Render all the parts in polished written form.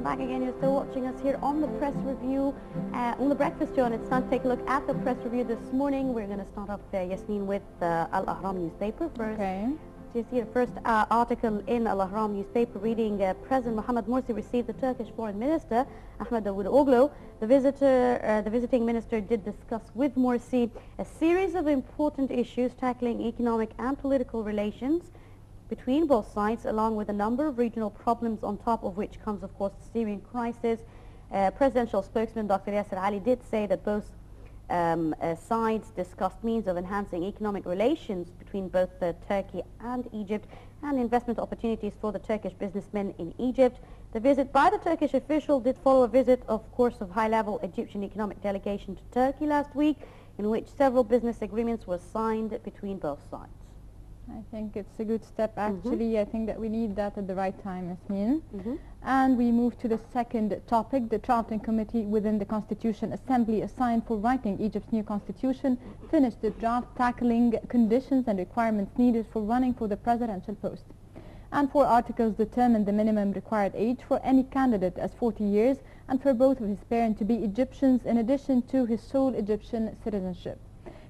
back again. You're still watching us here on the press review, on the breakfast show, and it's time to take a look at the press review this morning. We're going to start off, Yasmin, with Al Ahram newspaper first. Okay. So you see the first article in Al Ahram newspaper reading, President Mohamed Morsi received the Turkish Foreign Minister, Ahmed Davutoglu. The visiting minister did discuss with Morsi a series of important issues tackling economic and political relations between both sides, along with a number of regional problems, on top of which comes, of course, the Syrian crisis. Presidential spokesman Dr. Yasser Ali did say that both sides discussed means of enhancing economic relations between both Turkey and Egypt and investment opportunities for the Turkish businessmen in Egypt. The visit by the Turkish official did follow a visit, of course, of high-level Egyptian economic delegation to Turkey last week, in which several business agreements were signed between both sides. I think it's a good step, actually. I think that we need that at the right time, Yasmin. And we move to the second topic. The drafting committee within the Constitution Assembly assigned for writing Egypt's new constitution finished the draft tackling conditions and requirements needed for running for the presidential post. And 4 articles determined the minimum required age for any candidate as 40 years and for both of his parents to be Egyptians in addition to his sole Egyptian citizenship.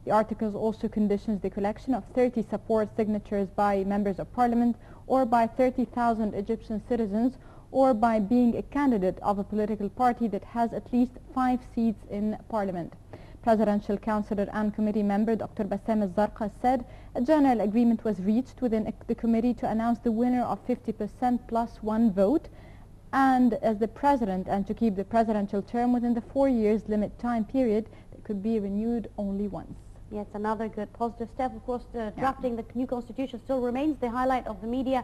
The articles also conditions the collection of 30 support signatures by members of parliament or by 30,000 Egyptian citizens or by being a candidate of a political party that has at least 5 seats in parliament. Presidential councillor and committee member Dr. Bassam al-Zarqa said a general agreement was reached within the committee to announce the winner of 50% plus 1 vote and as the president, and to keep the presidential term within the 4 years limit time period that could be renewed only once. Yes, another good positive step. Of course, drafting the new constitution still remains the highlight of the media.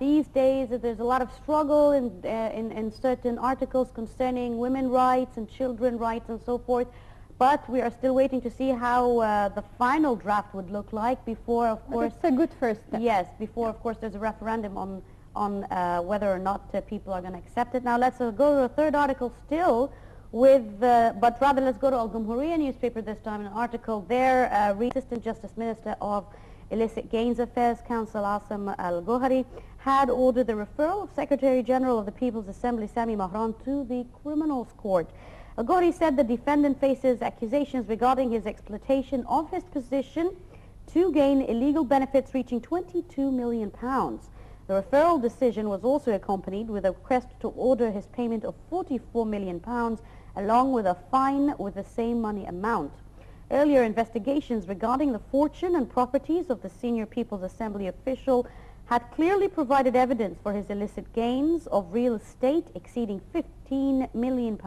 These days, there's a lot of struggle in certain articles concerning women's rights and children's rights and so forth. But we are still waiting to see how the final draft would look like before, of course... It's a good first step. Yes, before, of course, there's a referendum on whether or not people are going to accept it. Now, let's go to a third article still, but rather let's go to Al Jumhuriya newspaper this time. An article there, Assistant Justice Minister of Illicit Gains Affairs Council Asim Al-Gohari had ordered the referral of Secretary General of the People's Assembly Sami Mahran to the Criminals Court. Al-Gohari said the defendant faces accusations regarding his exploitation of his position to gain illegal benefits reaching £22 million. The referral decision was also accompanied with a request to order his payment of £44 million along with a fine with the same money amount. Earlier investigations regarding the fortune and properties of the senior People's Assembly official had clearly provided evidence for his illicit gains of real estate exceeding £15 million,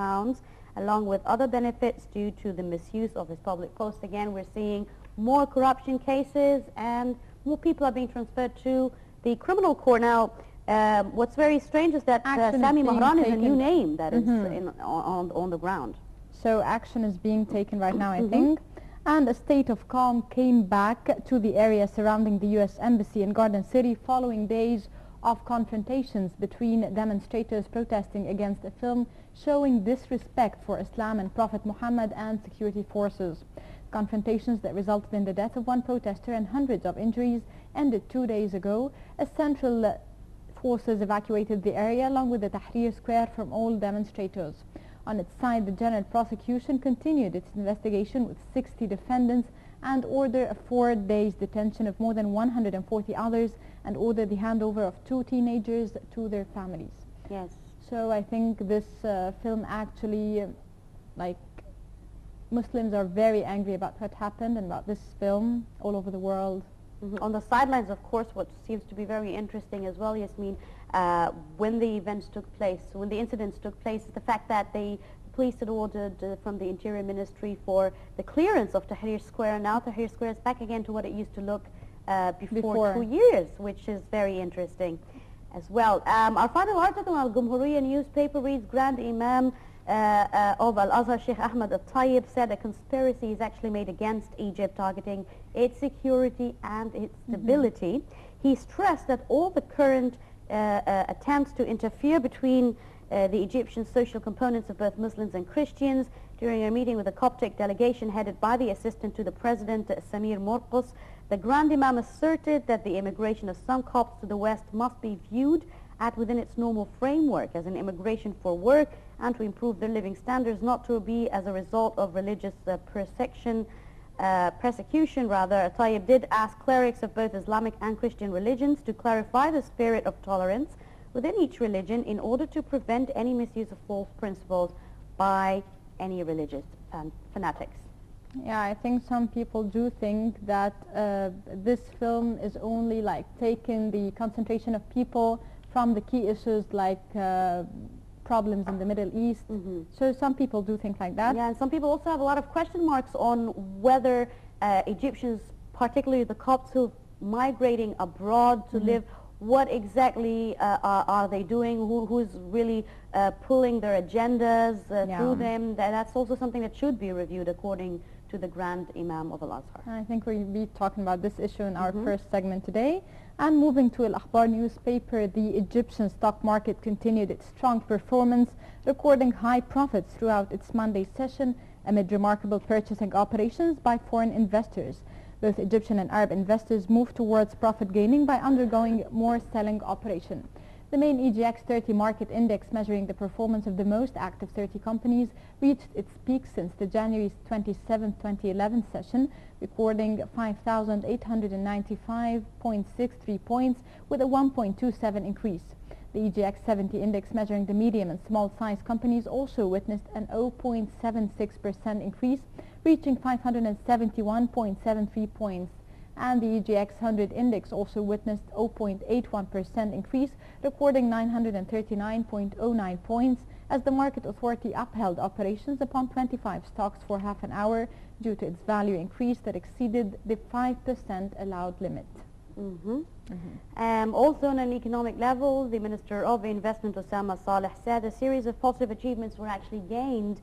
along with other benefits due to the misuse of his public post. Again, we're seeing more corruption cases and more people are being transferred to the criminal court. Now, what's very strange is that Sami Mahran is a new name that is on the ground. So action is being taken right now, I think. And a state of calm came back to the area surrounding the U.S. Embassy in Garden City following days of confrontations between demonstrators protesting against a film showing disrespect for Islam and Prophet Muhammad and security forces. Confrontations that resulted in the death of 1 protester and hundreds of injuries ended 2 days ago. As central forces evacuated the area along with the Tahrir Square from all demonstrators. On its side, the General Prosecution continued its investigation with 60 defendants and ordered a 4 days detention of more than 140 others and ordered the handover of 2 teenagers to their families. Yes. So I think this film actually, Muslims are very angry about what happened and about this film all over the world. On the sidelines, of course, what seems to be very interesting as well, Yasmin, when the events took place, when the incidents took place, is the fact that the police had ordered from the Interior Ministry for the clearance of Tahrir Square. Now Tahrir Square is back again to what it used to look before 2 years, which is very interesting as well. Our final article on Al Jumhuriya newspaper reads, Grand Imam of Al-Azhar, Sheikh Ahmed Al-Tayyib, said a conspiracy is actually made against Egypt, targeting its security and its stability. He stressed that all the current attempts to interfere between the Egyptian social components of both Muslims and Christians during a meeting with a Coptic delegation headed by the assistant to the president, Samir Morqus, the Grand Imam asserted that the immigration of some Copts to the West must be viewed act within its normal framework as an immigration for work and to improve their living standards, not to be as a result of religious persecution. Tayyip did ask clerics of both Islamic and Christian religions to clarify the spirit of tolerance within each religion in order to prevent any misuse of false principles by any religious fanatics. Yeah, I think some people do think that this film is only like taking the concentration of people from the key issues like problems in the Middle East. So some people do think like that. Yeah, and some people also have a lot of question marks on whether Egyptians, particularly the Copts who are migrating abroad to live, what exactly are they doing, who's really pulling their agendas through them. That's also something that should be reviewed according to the Grand Imam of Al-Azhar. I think we'll be talking about this issue in our first segment today. And moving to Al-Akhbar newspaper, the Egyptian stock market continued its strong performance, recording high profits throughout its Monday session amid remarkable purchasing operations by foreign investors. Both Egyptian and Arab investors moved towards profit gaining by undergoing more selling operation. The main EGX 30 market index, measuring the performance of the most active 30 companies, reached its peak since the January 27, 2011 session, recording 5,895.63 points with a 1.27 increase. The EGX 70 index, measuring the medium and small size companies, also witnessed an 0.76% increase, reaching 571.73 points. And the EGX 100 index also witnessed 0.81% increase, recording 939.09 points, as the market authority upheld operations upon 25 stocks for half an hour due to its value increase that exceeded the 5% allowed limit. Also on an economic level, the Minister of Investment Osama Saleh said a series of positive achievements were actually gained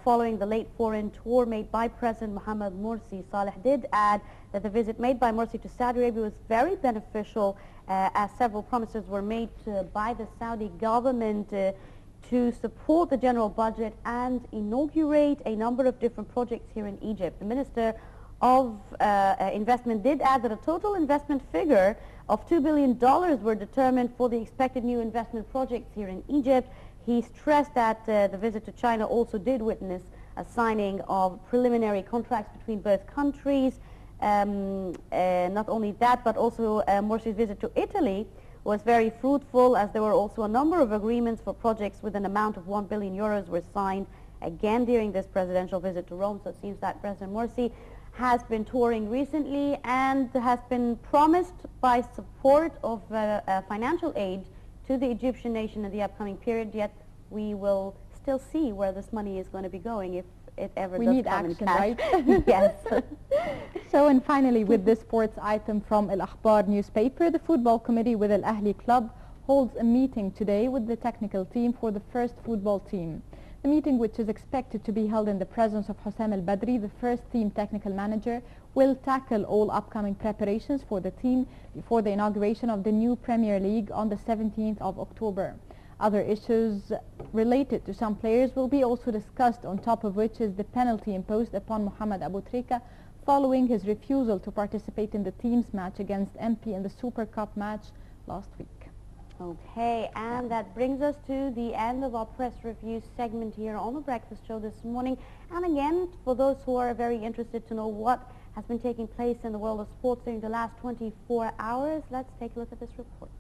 following the late foreign tour made by President Mohamed Morsi. Saleh did add that the visit made by Morsi to Saudi Arabia was very beneficial as several promises were made by the Saudi government to support the general budget and inaugurate a number of different projects here in Egypt. The Minister of Investment did add that a total investment figure of $2 billion were determined for the expected new investment projects here in Egypt. He stressed that the visit to China also did witness a signing of preliminary contracts between both countries. Not only that, but also Morsi's visit to Italy was very fruitful, as there were also a number of agreements for projects with an amount of 1 billion euros were signed again during this presidential visit to Rome. So it seems that President Morsi has been touring recently and has been promised by support of financial aid to the Egyptian nation in the upcoming period, yet we will still see where this money is going to be going if it ever does come in cash. Right? Yes. So, and finally, with this sports item from Al-Akhbar newspaper, the football committee with Al-Ahli club holds a meeting today with the technical team for the first football team. The meeting, which is expected to be held in the presence of Hussam Al-Badri, the first team technical manager, will tackle all upcoming preparations for the team before the inauguration of the new Premier League on the 17th of October. Other issues related to some players will be also discussed, on top of which is the penalty imposed upon Mohamed Abu Trika following his refusal to participate in the team's match against MP in the Super Cup match last week. Okay, and that brings us to the end of our press review segment here on the Breakfast Show this morning. And again, for those who are very interested to know what has been taking place in the world of sports during the last 24 hours, let's take a look at this report.